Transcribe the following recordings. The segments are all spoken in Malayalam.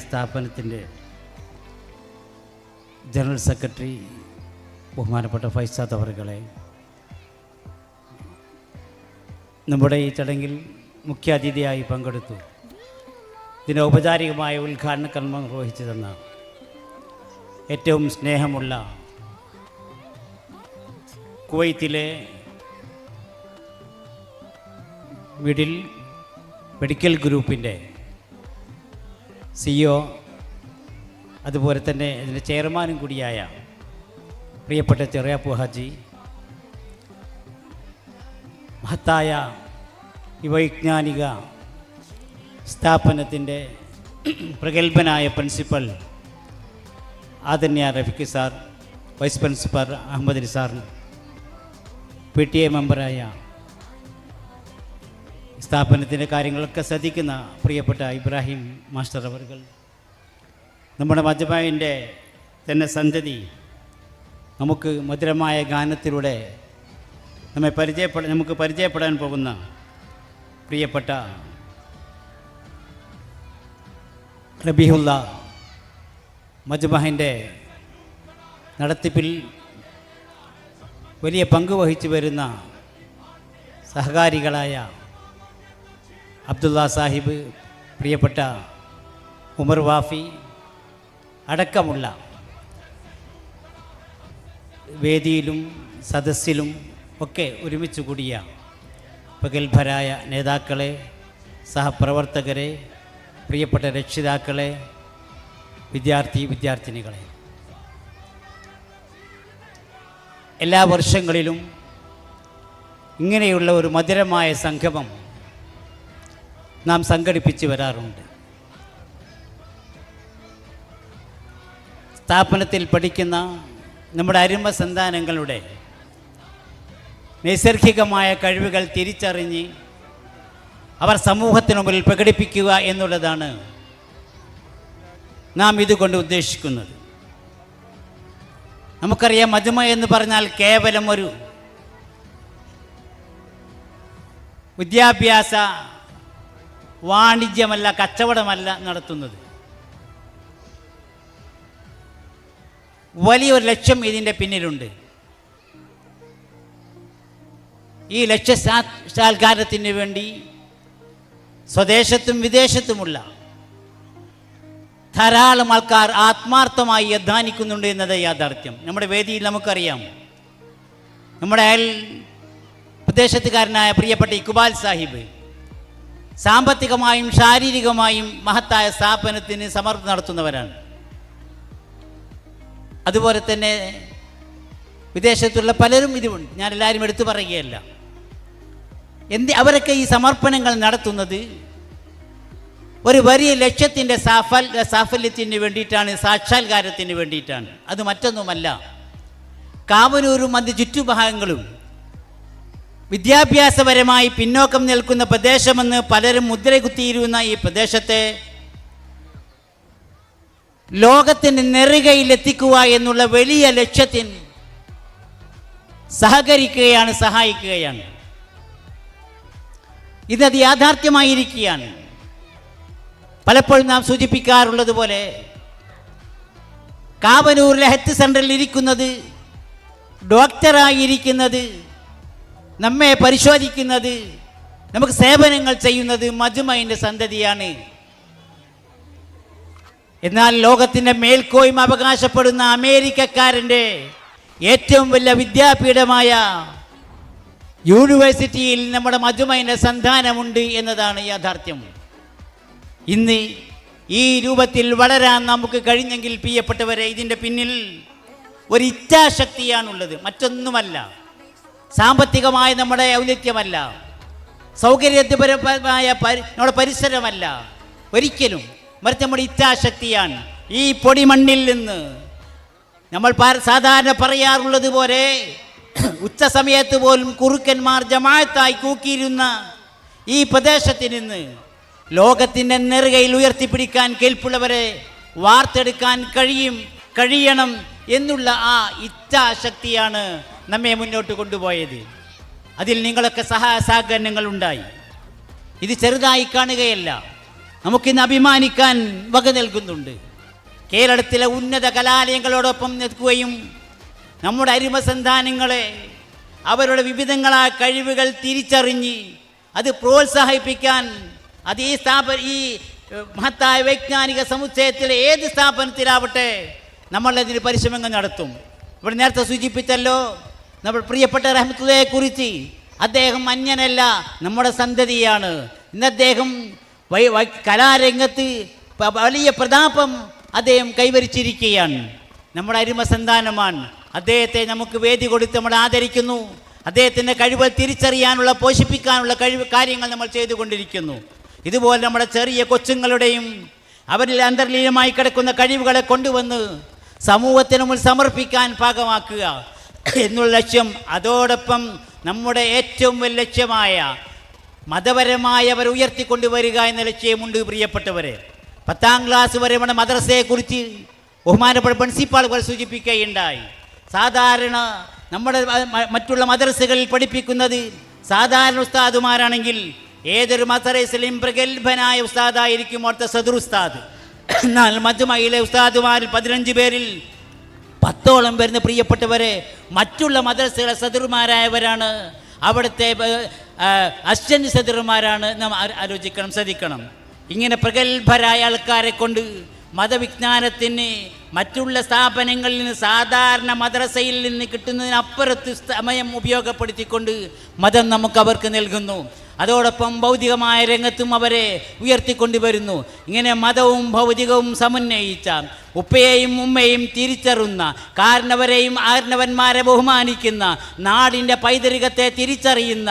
സ്ഥാപനത്തിൻ്റെ ജനറൽ സെക്രട്ടറി ബഹുമാനപ്പെട്ട ഫൈസാദ് അവറുകളെ, നമ്മുടെ ഈ ചടങ്ങിൽ മുഖ്യാതിഥിയായി പങ്കെടുത്തു ഇതിന് ഔപചാരികമായ ഉദ്ഘാടന കർമ്മം നിർവഹിച്ചു തന്ന ഏറ്റവും സ്നേഹമുള്ള കുവൈത്തിലെ മിഡിൽ മെഡിക്കൽ ഗ്രൂപ്പിൻ്റെ CEO, അതുപോലെ തന്നെ ഇതിൻ്റെ ചെയർമാനും കൂടിയായ പ്രിയപ്പെട്ട ചെറിയാപ്പു ഹാജി, മഹത്തായ ഈ വൈജ്ഞാനിക സ്ഥാപനത്തിൻ്റെ പ്രഗത്ഭനായ principal Adhanya Rafeeq sir, vice principal Ahammed Ali sir, PTA മെമ്പറായ സ്ഥാപനത്തിൻ്റെ കാര്യങ്ങളൊക്കെ ശ്രദ്ധിക്കുന്ന പ്രിയപ്പെട്ട ഇബ്രാഹിം മാസ്റ്റർ അവറുകൾ, നമ്മുടെ മജ്മഅിൻ്റെ തന്നെ സന്തതി നമുക്ക് മധുരമായ ഗാനത്തിലൂടെ നമുക്ക് പരിചയപ്പെടാൻ പോകുന്ന പ്രിയപ്പെട്ട റബീഹുല്ല, മജ്മഅിൻ്റെ നടത്തിപ്പിൽ വലിയ പങ്ക് വഹിച്ചു വരുന്ന സഹകാരികളായ അബ്ദുള്ള സാഹിബ്, പ്രിയപ്പെട്ട ഉമർ വാഫി അടക്കമുള്ള വേദിയിലും സദസ്സിലും ഒക്കെ ഒരുമിച്ച് കൂടിയ പ്രഗത്ഭരായ നേതാക്കളെ, സഹപ്രവർത്തകരെ, പ്രിയപ്പെട്ട രക്ഷിതാക്കളെ, വിദ്യാർത്ഥിനികളെ, എല്ലാ വർഷങ്ങളിലും ഇങ്ങനെയുള്ള ഒരു മധുരമായ സംഗമം നാം സംഘടിപ്പിച്ച് വരാറുണ്ട്. സ്ഥാപനത്തിൽ പഠിക്കുന്ന നമ്മുടെ അരുമ സന്താനങ്ങളുടെ നൈസർഗികമായ കഴിവുകൾ തിരിച്ചറിഞ്ഞ് അവർ സമൂഹത്തിനു മുന്നിൽ പ്രകടിപ്പിക്കുക എന്നുള്ളതാണ് നാം ഇതുകൊണ്ട് ഉദ്ദേശിക്കുന്നത്. നമുക്കറിയാം, മജ്മഅ എന്ന് പറഞ്ഞാൽ കേവലം ഒരു വിദ്യാഭ്യാസ വാണിജ്യമല്ല, കച്ചവടമല്ല നടത്തുന്നത്. വലിയൊരു ലക്ഷ്യം ഇതിൻ്റെ പിന്നിലുണ്ട്. ഈ ലക്ഷ്യസാൽക്കാരത്തിന് വേണ്ടി സ്വദേശത്തും വിദേശത്തുമുള്ള ധാരാളം ആൾക്കാർ ആത്മാർത്ഥമായി അധ്വാനിക്കുന്നുണ്ട് എന്നത് യാഥാർത്ഥ്യം. നമ്മുടെ വേദിയിൽ നമുക്കറിയാം, നമ്മുടെ അയൽ പ്രദേശത്തുകാരനായ പ്രിയപ്പെട്ട ഇക്ബാൽ സാഹിബ് സാമ്പത്തികമായും ശാരീരികമായും മഹത്തായ സ്ഥാപനത്തിന് സമർപ്പണം നടത്തുന്നവരാണ്. അതുപോലെ തന്നെ വിദേശത്തുള്ള പലരും ഇതുണ്ട്, ഞാൻ എല്ലാവരും എടുത്തു പറയുകയല്ല. അവരൊക്കെ ഈ സമർപ്പണങ്ങൾ നടത്തുന്നത് ഒരു വലിയ ലക്ഷ്യത്തിൻ്റെ സാഫല്യത്തിന് വേണ്ടിയിട്ടാണ്, സാക്ഷാത്കാരത്തിന് വേണ്ടിയിട്ടാണ്. അത് മറ്റൊന്നുമല്ല. കാവനൂരും അതിൻ്റെ ചുറ്റുഭാഗങ്ങളും വിദ്യാഭ്യാസപരമായി പിന്നോക്കം നിൽക്കുന്ന പ്രദേശമെന്ന് പലരും മുദ്രകുത്തിയിരുന്ന ഈ പ്രദേശത്തെ ലോകത്തിൻ്റെ നെറുകയിലെത്തിക്കുക എന്നുള്ള വലിയ ലക്ഷ്യത്തിന് സഹായിക്കുകയാണ്. ഇന്നത് യാഥാർത്ഥ്യമായിരിക്കുകയാണ്. പലപ്പോഴും നാം സൂചിപ്പിക്കാറുള്ളത് പോലെ കാവനൂരിലെ ഹെൽത്ത് സെൻ്ററിൽ ഇരിക്കുന്നത്, ഡോക്ടറായിരിക്കുന്നത്, നമ്മെ പരിശോധിക്കുന്നത്, നമുക്ക് സേവനങ്ങൾ ചെയ്യുന്നത് മജ്മഅിൻ്റെ സന്തതിയാണ്. എന്നാൽ ലോകത്തിൻ്റെ മേൽക്കോയ്മ അവകാശപ്പെടുന്ന അമേരിക്കക്കാരൻ്റെ ഏറ്റവും വലിയ വിദ്യാപീഠമായ യൂണിവേഴ്സിറ്റിയിൽ നമ്മുടെ മജ്മഅിൻ്റെ സന്താനമുണ്ട് എന്നതാണ് യാഥാർത്ഥ്യം. ഇന്ന് ഈ രൂപത്തിൽ വളരാൻ നമുക്ക് കഴിഞ്ഞെങ്കിൽ പ്രിയപ്പെട്ടവരെ, ഇതിൻ്റെ പിന്നിൽ ഒരു ഇച്ഛാശക്തിയാണുള്ളത്, മറ്റൊന്നുമല്ല. സാമ്പത്തികമായ നമ്മുടെ ഔന്നത്യമല്ല, സൗകര്യപരമായ നമ്മുടെ പരിസരമല്ല, ഒരിക്കലും. മറിച്ച് നമ്മുടെ ഇച്ഛാശക്തിയാണ്. ഈ പൊടിമണ്ണിൽ നിന്ന് നമ്മൾ സാധാരണ പറയാറുള്ളത് പോലെ ഉച്ച സമയത്ത് പോലും കുറുക്കന്മാർ ജമാഅത്തായി കൂക്കിയിരുന്ന ഈ പ്രദേശത്ത് നിന്ന് ലോകത്തിൻ്റെ നെറുകയിൽ ഉയർത്തിപ്പിടിക്കാൻ കെൽപ്പുള്ളവരെ വാർത്തെടുക്കാൻ കഴിയണം എന്നുള്ള ആ ഇച്ഛാശക്തിയാണ് നമ്മെ മുന്നോട്ട് കൊണ്ടുപോയത്. അതിൽ നിങ്ങളൊക്കെ സഹകരണങ്ങൾ ഉണ്ടായി. ഇത് ചെറുതായി കാണുകയല്ല. നമുക്കിന്ന് അഭിമാനിക്കാൻ വക നൽകുന്നുണ്ട്. കേരളത്തിലെ ഉന്നത കലാലയങ്ങളോടൊപ്പം നിൽക്കുകയും നമ്മുടെ അരുമസന്താനങ്ങളെ അവരുടെ വിവിധങ്ങളായ കഴിവുകൾ തിരിച്ചറിഞ്ഞ് അത് പ്രോത്സാഹിപ്പിക്കാൻ അത് ഈ മഹത്തായ വൈജ്ഞാനിക സമുച്ചയത്തിലെ ഏത് സ്ഥാപനത്തിലാവട്ടെ നമ്മളതിന് പരിശ്രമങ്ങൾ നടത്തും. ഇവിടെ നേരത്തെ സൂചിപ്പിച്ചല്ലോ നമ്മുടെ പ്രിയപ്പെട്ട റഹ്മത്തുള്ളയെ കുറിച്ച്. അദ്ദേഹം അന്യനല്ല, നമ്മുടെ സന്തതിയാണ്. ഇന്ന് അദ്ദേഹം കലാരംഗത്ത് വലിയ പ്രതാപം അദ്ദേഹം കൈവരിച്ചിരിക്കുകയാണ്. നമ്മുടെ അരുമസന്താനമാണ്. അദ്ദേഹത്തെ നമുക്ക് വേദി കൊടുത്ത് നമ്മൾ ആദരിക്കുന്നു. അദ്ദേഹത്തിൻ്റെ കഴിവ് തിരിച്ചറിയാനുള്ള പോഷിപ്പിക്കാനുള്ള കാര്യങ്ങൾ നമ്മൾ ചെയ്തുകൊണ്ടിരിക്കുന്നു. ഇതുപോലെ നമ്മുടെ ചെറിയ കൊച്ചുങ്ങളുടെയും അവരിൽ അന്തർലീനമായി കിടക്കുന്ന കഴിവുകളെ കൊണ്ടുവന്ന് സമൂഹത്തിന് മുന്നിൽ സമർപ്പിക്കാൻ പാകമാക്കുക എന്നുള്ള ലക്ഷ്യം, അതോടൊപ്പം നമ്മുടെ ഏറ്റവും വലിയ ലക്ഷ്യമായ മതപരമായവർ ഉയർത്തിക്കൊണ്ടുവരിക എന്ന ലക്ഷ്യമുണ്ട്. പ്രിയപ്പെട്ടവരെ, 10ാം ക്ലാസ് വരെ നമ്മുടെ മദ്രസയെക്കുറിച്ച് ബഹുമാനപ്പെട്ട പ്രിൻസിപ്പാൾ സൂചിപ്പിക്കുകയുണ്ടായി. സാധാരണ നമ്മുടെ മറ്റുള്ള മദ്രസകളിൽ പഠിപ്പിക്കുന്നത് സാധാരണ ഉസ്താദുമാരാണെങ്കിൽ ഏതൊരു മദ്രസയിലും പ്രഗത്ഭനായ ഉസ്താദായിരിക്കും അവിടുത്തെ സദർ ഉസ്താദ്. എന്നാൽ മജ്മയിലെ ഉസ്താദുമാരിൽ 15 പേരിൽ 10ഓളം വരുന്ന പ്രിയപ്പെട്ടവരെ മറ്റുള്ള മദ്രസകളെ സദറുമാരായവരാണ്, അവിടുത്തെ അസിസ്റ്റന്റ് സദറുമാരാണ്. നാം ആലോചിക്കണം, ശ്രദ്ധിക്കണം. ഇങ്ങനെ പ്രഗത്ഭരായ ആൾക്കാരെ കൊണ്ട് മതവിജ്ഞാനത്തിന് മറ്റുള്ള സ്ഥാപനങ്ങളിൽ നിന്ന് സാധാരണ മദ്രസയിൽ നിന്ന് കിട്ടുന്നതിനപ്പുറത്ത് സമയം ഉപയോഗപ്പെടുത്തിക്കൊണ്ട് മതം നമുക്ക് അവർക്ക് നൽകുന്നു. അതോടൊപ്പം ഭൗതികമായ രംഗത്തും അവരെ ഉയർത്തിക്കൊണ്ടുവരുന്നു. ഇങ്ങനെ മതവും ഭൗതികവും സമന്വയിച്ച ഉപ്പയെയും ഉമ്മയെയും തിരിച്ചറിയുന്ന, കാരണവരെയും ആരണവന്മാരെ ബഹുമാനിക്കുന്ന, നാടിൻ്റെ പൈതൃകത്തെ തിരിച്ചറിയുന്ന,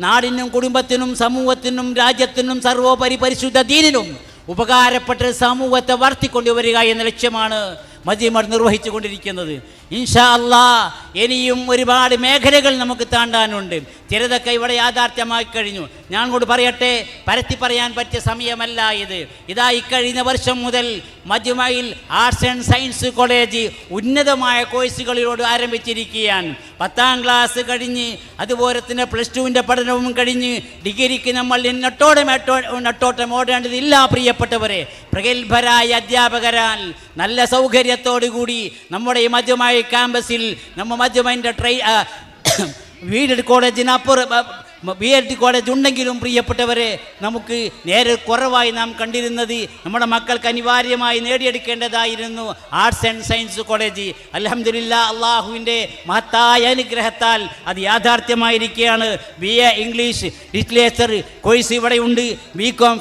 നാടിനും കുടുംബത്തിനും സമൂഹത്തിനും രാജ്യത്തിനും സർവോപരി പരിശുദ്ധ ദീനിനും ഉപകാരപ്പെട്ട സമൂഹത്തെ വളർത്തിക്കൊണ്ടുവരിക എന്ന ലക്ഷ്യമാണ് മജ്മ നിർവഹിച്ചു കൊണ്ടിരിക്കുന്നത്. ഇൻഷാ അല്ലാഹ് ഇനിയും ഒരുപാട് മേഖലകൾ നമുക്ക് താണ്ടാനുണ്ട്. ചിലതൊക്കെ ഇവിടെ യാഥാർത്ഥ്യമായി കഴിഞ്ഞു. ഞാൻ കൂടി പറയട്ടെ, പരത്തി പറയാൻ പറ്റിയ സമയമല്ല ഇത്. ഇതാ ഇക്കഴിഞ്ഞ വർഷം മുതൽ മജ്മയിൽ ആർട്സ് ആൻഡ് സയൻസ് കോളേജ് ഉന്നതമായ കോഴ്സുകളിലോട് ആരംഭിച്ചിരിക്കുകയാണ്. 10ാം ക്ലാസ് കഴിഞ്ഞ് അതുപോലെ തന്നെ +2ൻ്റെ പഠനവും കഴിഞ്ഞ് ഡിഗ്രിക്ക് നമ്മൾ നെട്ടോട്ടം ഓടേണ്ടതില്ല. പ്രിയപ്പെട്ടവരെ, പ്രഗത്ഭരായ അധ്യാപകരാൽ നല്ല സൗകര്യത്തോടുകൂടി നമ്മുടെ ഈ മജ്മ ക്യാമ്പസിൽ നമ്മൾ മജ്മൻ്റെ വീട് കോളേജിനപ്പുറം BEd കോളേജ് ഉണ്ടെങ്കിലും പ്രിയപ്പെട്ടവരെ, നമുക്ക് നേരെ കുറവായി നാം കണ്ടിരുന്നത് നമ്മുടെ മക്കൾക്ക് അനിവാര്യമായി നേടിയെടുക്കേണ്ടതായിരുന്നു ആർട്സ് ആൻഡ് സയൻസ് കോളേജ്. അൽഹംദുലില്ലാ, അള്ളാഹുവിൻ്റെ മഹത്തായ അനുഗ്രഹത്താൽ അത് യാഥാർത്ഥ്യമായിരിക്കുകയാണ്. BA ഇംഗ്ലീഷ് ലിറ്ററേച്ചർ കോഴ്സ് ഇവിടെയുണ്ട്, BCom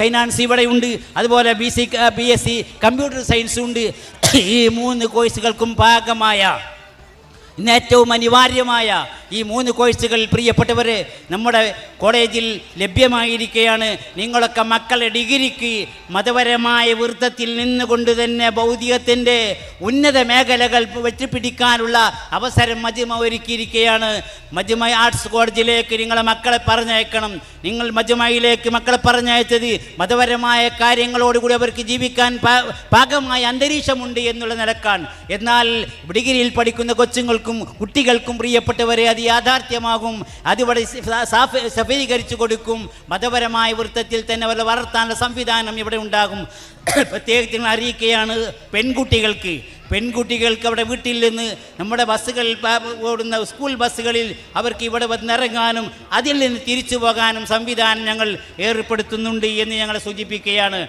ഫൈനാൻസ് ഇവിടെയുണ്ട്, അതുപോലെ BSc കമ്പ്യൂട്ടർ സയൻസ് ഉണ്ട്. ഈ 3 കോഴ്സുകൾക്കും ഭാഗമായ ഇന്ന് ഏറ്റവും അനിവാര്യമായ ഈ 3 കോഴ്സുകൾ പ്രിയപ്പെട്ടവരെ നമ്മുടെ കോളേജിൽ ലഭ്യമായിരിക്കുകയാണ്. നിങ്ങളൊക്കെ മക്കളെ ഡിഗ്രിക്ക് മതപരമായ വൃത്തത്തിൽ നിന്നുകൊണ്ട് തന്നെ ഭൗതികത്തിൻ്റെ ഉന്നത മേഖലകൾ വെച്ചുപിടിക്കാനുള്ള അവസരം മജ്മ ഒരുക്കിയിരിക്കുകയാണ്. മജ്മ ആർട്സ് കോളേജിലേക്ക് നിങ്ങളെ മക്കളെ പറഞ്ഞയക്കണം. നിങ്ങൾ മജ്മയിലേക്ക് മക്കളെ പറഞ്ഞയച്ചത് മതപരമായ കാര്യങ്ങളോടുകൂടി അവർക്ക് ജീവിക്കാൻ പാകമായ അന്തരീക്ഷമുണ്ട് എന്നുള്ള നിലക്കാണ്. എന്നാൽ ഡിഗ്രിയിൽ പഠിക്കുന്ന കൊച്ചുങ്ങൾക്കും കുട്ടികൾക്കും പ്രിയപ്പെട്ടവരെ അത് യാഥാർത്ഥ്യമാകും. അതിവിടെ സഫലീകരിച്ചു കൊടുക്കും. മതപരമായ വൃത്തത്തിൽ തന്നെ അവരെ വളർത്താനുള്ള സംവിധാനം ഇവിടെ ഉണ്ടാകും. പ്രത്യേകത്തിന് അറിയിക്കുകയാണ്, പെൺകുട്ടികൾക്ക് അവിടെ വീട്ടിൽ നിന്ന് നമ്മുടെ ബസ്സുകളിൽ ഓടുന്ന സ്കൂൾ ബസ്സുകളിൽ അവർക്ക് ഇവിടെ വന്നിറങ്ങാനും അതിൽ നിന്ന് തിരിച്ചു പോകാനും സംവിധാനം ഞങ്ങൾ ഏർപ്പെടുത്തുന്നുണ്ട് എന്ന് ഞങ്ങൾ സൂചിപ്പിക്കുകയാണ്.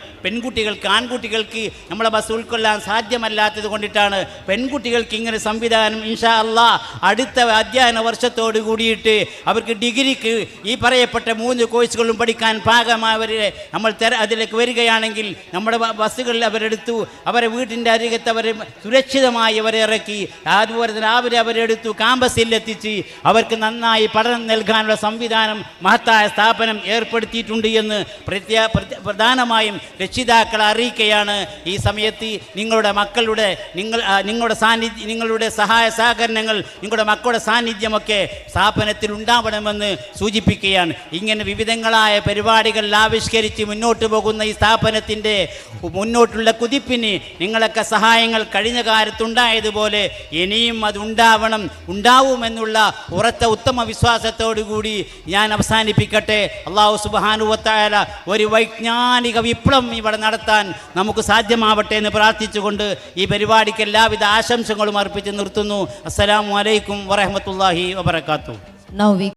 ആൺകുട്ടികൾക്ക് നമ്മളെ ബസ് ഉൾക്കൊള്ളാൻ സാധ്യമല്ലാത്തത് കൊണ്ടിട്ടാണ് പെൺകുട്ടികൾക്ക് ഇങ്ങനെ സംവിധാനം ഇൻഷാ അല്ലാഹ് അടുത്ത അധ്യയന വർഷത്തോട് കൂടിയിട്ട് അവർക്ക് ഡിഗ്രിക്ക് ഈ പറയപ്പെട്ട 3 കോഴ്സുകളും പഠിക്കാൻ പാകമായവരെ നമ്മൾ അതിലേക്ക് വരികയാണെങ്കിൽ നമ്മുടെ ബസ്സുകളിൽ അവരെടുത്തു, അവരെ വീട്ടിൻ്റെ അരികത്ത് അവരെ സുരക്ഷിതമായി അവരെ ഇറക്കി, അതുപോലെ തന്നെ അവരെടുത്തു ക്യാമ്പസിൽ എത്തിച്ച് അവർക്ക് നന്നായി പഠനം നൽകാനുള്ള സംവിധാനം മഹത്തായ സ്ഥാപനം ഏർപ്പെടുത്തിയിട്ടുണ്ട് എന്ന് പ്രധാനമായും രക്ഷിതാക്കളെ അറിയിക്കുകയാണ്. ഈ സമയത്ത് നിങ്ങളുടെ മക്കളുടെ നിങ്ങളുടെ സഹായ സഹകരണങ്ങൾ, നിങ്ങളുടെ മക്കളുടെ സാന്നിധ്യമൊക്കെ സ്ഥാപനത്തിൽ ഉണ്ടാവണമെന്ന് സൂചിപ്പിക്കുകയാണ്. ഇങ്ങനെ വിവിധങ്ങളായ പരിപാടികൾ ആവിഷ്കരിച്ച് മുന്നോട്ട് പോകുന്ന ഈ സ്ഥാപനത്തിൻ്റെ മുന്നോട്ടുള്ള കുതിപ്പിന് നിങ്ങളൊക്കെ സഹായങ്ങൾ കഴിഞ്ഞ കാലത്തുണ്ടായതുപോലെ ഇനിയും അതുണ്ടാവണം, ഉണ്ടാവുമെന്നുള്ള ഉറച്ച ഉത്തമ വിശ്വാസത്തോടു കൂടി ഞാൻ അവസാനിപ്പിക്കട്ടെ. അല്ലാഹു സുബ്ഹാനഹു വ തആല ഒരു വൈജ്ഞാനിക വിപ്ലവം ഇവിടെ നടത്താൻ നമുക്ക് സാധ്യമാവട്ടെ എന്ന് പ്രാർത്ഥിച്ചുകൊണ്ട് ഈ പരിപാടിക്ക് എല്ലാവിധ ആശംസകളും അർപ്പിച്ച് നിർത്തുന്നു. അസ്സലാമു അലൈക്കും വറഹ്മത്തുള്ളാഹി വബറകാതുഹു. Now we